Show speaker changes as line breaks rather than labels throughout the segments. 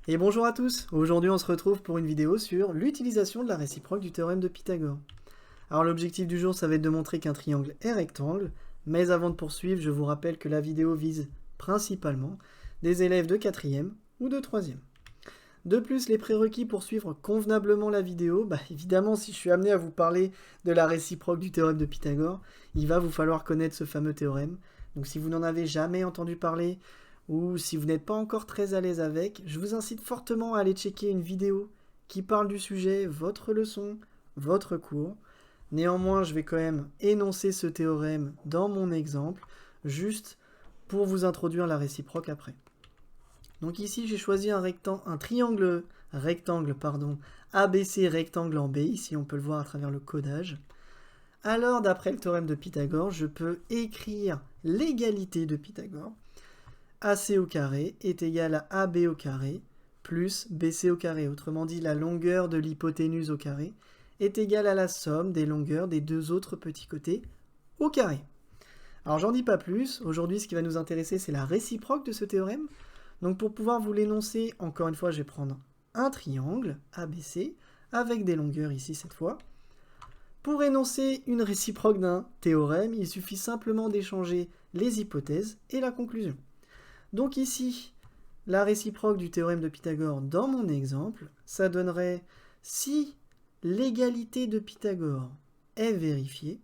Et bonjour à tous, aujourd'hui on se retrouve pour une vidéo sur l'utilisation de la réciproque du théorème de Pythagore. Alors l'objectif du jour ça va être de montrer qu'un triangle est rectangle, mais avant de poursuivre je vous rappelle que la vidéo vise principalement des élèves de 4e ou de 3e. De plus, les prérequis pour suivre convenablement la vidéo, évidemment si je suis amené à vous parler de la réciproque du théorème de Pythagore, il va vous falloir connaître ce fameux théorème. Donc si vous n'en avez jamais entendu parler, ou si vous n'êtes pas encore très à l'aise avec, je vous incite fortement à aller checker une vidéo qui parle du sujet, votre leçon, votre cours. Néanmoins, je vais quand même énoncer ce théorème dans mon exemple, juste pour vous introduire la réciproque après. Donc ici, j'ai choisi un triangle rectangle, ABC rectangle en B, ici on peut le voir à travers le codage. Alors, d'après le théorème de Pythagore, je peux écrire l'égalité de Pythagore. AC au carré est égal à AB au carré plus BC au carré. Autrement dit, la longueur de l'hypoténuse au carré est égale à la somme des longueurs des deux autres petits côtés au carré. Alors j'en dis pas plus, aujourd'hui ce qui va nous intéresser c'est la réciproque de ce théorème. Donc pour pouvoir vous l'énoncer, encore une fois je vais prendre un triangle ABC avec des longueurs ici cette fois. Pour énoncer une réciproque d'un théorème, il suffit simplement d'échanger les hypothèses et la conclusion. Donc ici, la réciproque du théorème de Pythagore dans mon exemple, ça donnerait si l'égalité de Pythagore est vérifiée,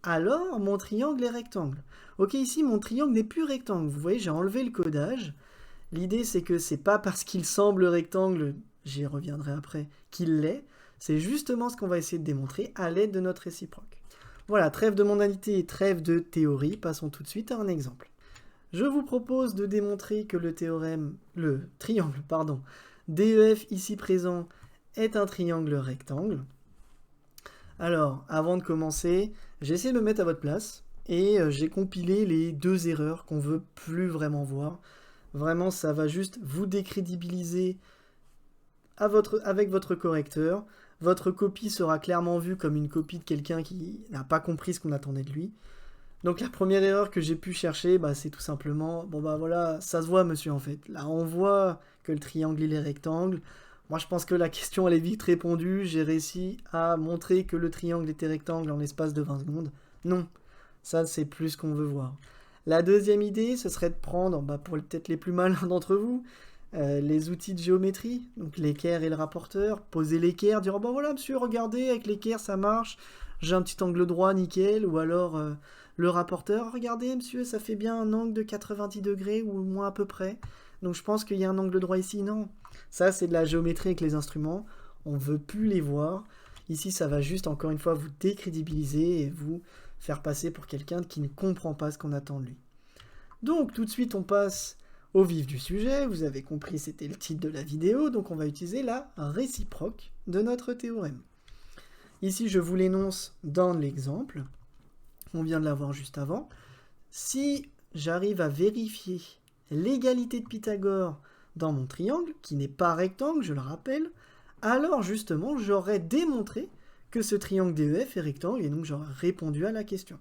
alors mon triangle est rectangle. Ok, ici mon triangle n'est plus rectangle. Vous voyez, j'ai enlevé le codage. L'idée c'est que c'est pas parce qu'il semble rectangle, j'y reviendrai après, qu'il l'est. C'est justement ce qu'on va essayer de démontrer à l'aide de notre réciproque. Voilà, trêve de mondalité et trêve de théorie, passons tout de suite à un exemple. Je vous propose de démontrer que le triangle, DEF ici présent est un triangle rectangle. Alors, avant de commencer, j'ai essayé de me mettre à votre place et j'ai compilé les deux erreurs qu'on veut plus vraiment voir. Vraiment, ça va juste vous décrédibiliser avec votre correcteur. Votre copie sera clairement vue comme une copie de quelqu'un qui n'a pas compris ce qu'on attendait de lui. Donc la première erreur que j'ai pu chercher, c'est tout simplement, voilà, ça se voit monsieur en fait. Là on voit que le triangle il est rectangle. Moi je pense que la question elle est vite répondue. J'ai réussi à montrer que le triangle était rectangle en l'espace de 20 secondes. Non, ça c'est plus ce qu'on veut voir. La deuxième idée, ce serait de prendre, pour peut-être les plus malins d'entre vous, les outils de géométrie, donc l'équerre et le rapporteur, poser l'équerre, dire voilà monsieur, regardez, avec l'équerre ça marche, j'ai un petit angle droit, nickel, ou alors le rapporteur, regardez monsieur, ça fait bien un angle de 90 degrés, ou moins à peu près, donc je pense qu'il y a un angle droit ici, non. Ça c'est de la géométrie avec les instruments, on veut plus les voir, ici ça va juste encore une fois vous décrédibiliser et vous faire passer pour quelqu'un qui ne comprend pas ce qu'on attend de lui. Donc tout de suite on passe au vif du sujet, vous avez compris c'était le titre de la vidéo, donc on va utiliser la réciproque de notre théorème. Ici je vous l'énonce dans l'exemple, on vient de l'avoir juste avant. Si j'arrive à vérifier l'égalité de Pythagore dans mon triangle, qui n'est pas rectangle, je le rappelle, alors justement j'aurais démontré que ce triangle DEF est rectangle et donc j'aurais répondu à la question.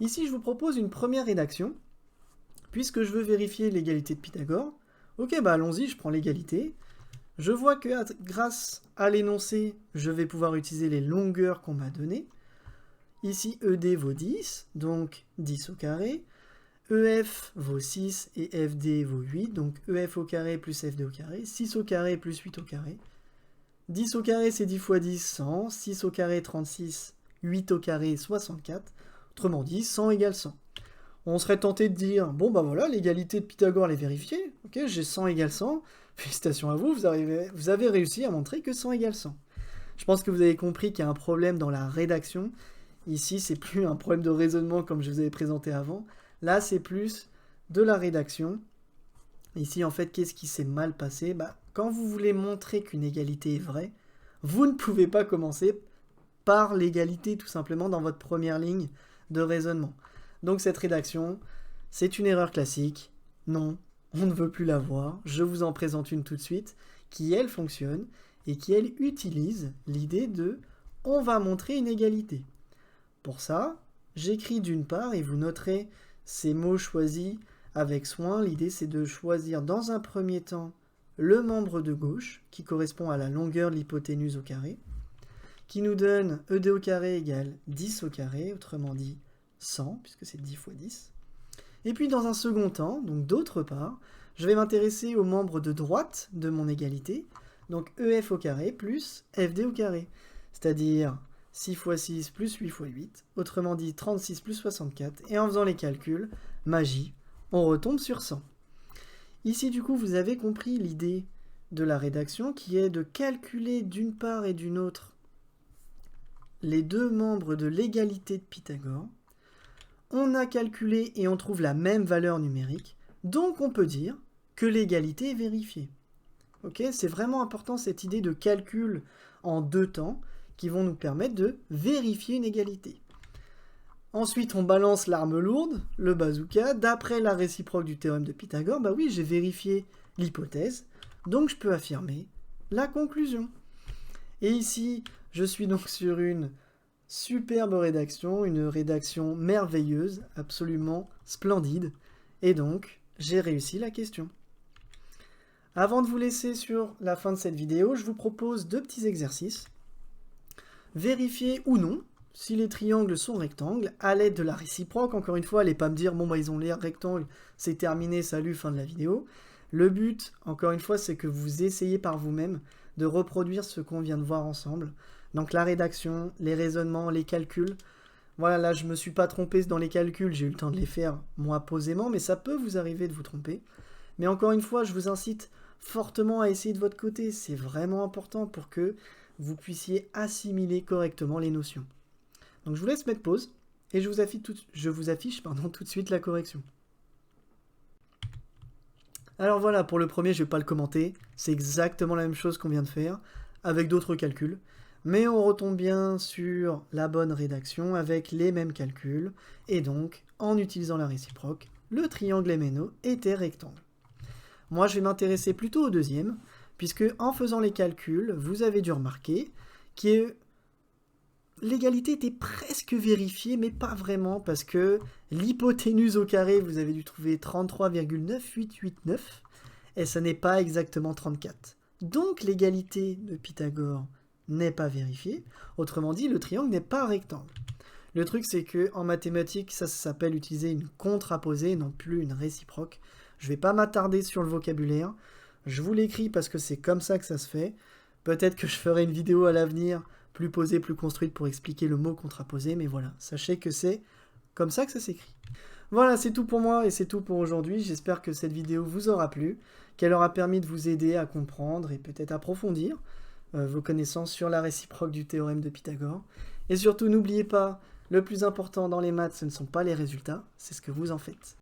Ici je vous propose une première rédaction. Puisque je veux vérifier l'égalité de Pythagore, ok, allons-y, je prends l'égalité. Je vois que grâce à l'énoncé, je vais pouvoir utiliser les longueurs qu'on m'a données. Ici, ED vaut 10, donc 10 au carré. EF vaut 6 et FD vaut 8, donc EF au carré plus FD au carré. 6 au carré plus 8 au carré. 10 au carré, c'est 10 fois 10, 100. 6 au carré, 36. 8 au carré, 64. Autrement dit, 100 égale 100. On serait tenté de dire, voilà, l'égalité de Pythagore elle est vérifiée, ok, j'ai 100 égale 100, félicitations à vous, vous avez réussi à montrer que 100 égale 100. Je pense que vous avez compris qu'il y a un problème dans la rédaction. Ici, c'est plus un problème de raisonnement comme je vous avais présenté avant. Là, c'est plus de la rédaction. Ici, en fait, qu'est-ce qui s'est mal passé? Quand vous voulez montrer qu'une égalité est vraie, vous ne pouvez pas commencer par l'égalité tout simplement dans votre première ligne de raisonnement. Donc cette rédaction, c'est une erreur classique. Non, on ne veut plus la voir. Je vous en présente une tout de suite qui, elle, fonctionne et qui, elle, utilise l'idée de « on va montrer une égalité ». Pour ça, j'écris d'une part et vous noterez ces mots choisis avec soin. L'idée, c'est de choisir dans un premier temps le membre de gauche, qui correspond à la longueur de l'hypoténuse au carré, qui nous donne ED au carré égale 10 au carré, autrement dit 100, puisque c'est 10 fois 10. Et puis dans un second temps, donc d'autre part, je vais m'intéresser aux membres de droite de mon égalité, donc EF au carré plus FD au carré, c'est-à-dire 6 fois 6 plus 8 fois 8, autrement dit 36 plus 64, et en faisant les calculs, magie, on retombe sur 100. Ici du coup vous avez compris l'idée de la rédaction qui est de calculer d'une part et d'une autre les deux membres de l'égalité de Pythagore. On a calculé et on trouve la même valeur numérique, donc on peut dire que l'égalité est vérifiée. Okay, c'est vraiment important cette idée de calcul en deux temps qui vont nous permettre de vérifier une égalité. Ensuite, on balance l'arme lourde, le bazooka. D'après la réciproque du théorème de Pythagore, bah oui, j'ai vérifié l'hypothèse, donc je peux affirmer la conclusion. Et ici, je suis donc sur une superbe rédaction, une rédaction merveilleuse, absolument splendide. Et donc, j'ai réussi la question. Avant de vous laisser sur la fin de cette vidéo, je vous propose deux petits exercices. Vérifier ou non si les triangles sont rectangles à l'aide de la réciproque. Encore une fois, allez pas me dire, bon bah ils ont l'air rectangles, c'est terminé, salut, fin de la vidéo. Le but, encore une fois, c'est que vous essayez par vous-même de reproduire ce qu'on vient de voir ensemble. Donc la rédaction, les raisonnements, les calculs. Voilà, là je me suis pas trompé dans les calculs, j'ai eu le temps de les faire moi posément, mais ça peut vous arriver de vous tromper. Mais encore une fois, je vous incite fortement à essayer de votre côté. C'est vraiment important pour que vous puissiez assimiler correctement les notions. Donc je vous laisse mettre pause et je vous affiche tout de suite la correction. Alors voilà, pour le premier, je ne vais pas le commenter. C'est exactement la même chose qu'on vient de faire, avec d'autres calculs. Mais on retombe bien sur la bonne rédaction avec les mêmes calculs. Et donc, en utilisant la réciproque, le triangle MNO était rectangle. Moi, je vais m'intéresser plutôt au deuxième, puisque en faisant les calculs, vous avez dû remarquer que l'égalité était presque vérifiée, mais pas vraiment, parce que l'hypoténuse au carré, vous avez dû trouver 33,9889, et ça n'est pas exactement 34. Donc l'égalité de Pythagore n'est pas vérifiée, autrement dit, le triangle n'est pas rectangle. Le truc, c'est que en mathématiques, ça s'appelle utiliser une contraposée, non plus une réciproque. Je ne vais pas m'attarder sur le vocabulaire, je vous l'écris parce que c'est comme ça que ça se fait. Peut-être que je ferai une vidéo à l'avenir plus posée, plus construite pour expliquer le mot contraposé, mais voilà, sachez que c'est comme ça que ça s'écrit. Voilà, c'est tout pour moi et c'est tout pour aujourd'hui. J'espère que cette vidéo vous aura plu, qu'elle aura permis de vous aider à comprendre et peut-être approfondir vos connaissances sur la réciproque du théorème de Pythagore. Et surtout, n'oubliez pas, le plus important dans les maths, ce ne sont pas les résultats, c'est ce que vous en faites.